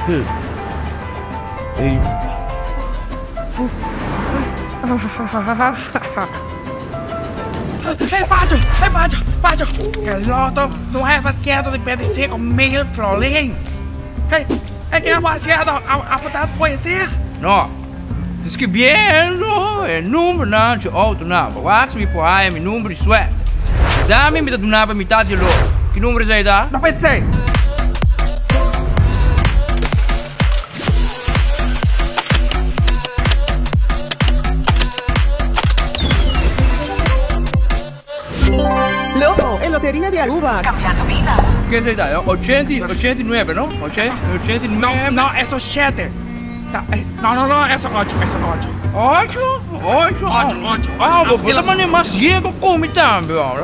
Hey. Pacho, el loto no es vaciado de 25.000 florin. Hey, ¿qué es vaciado? ¿A votar poesía? No. Descrevendo el numbernan de auto na. Wacht me por aí, meu número de suerte. Dá-me me donava metade de loto. Que número é esse? 96. Loto, en Lotería de Aruba. Cambiando vida. ¿Qué es esta? 89, ¿no? 89. No, eso es 7. No, eso es 8. 8? Ah, vou botar mais ciego como também, ó.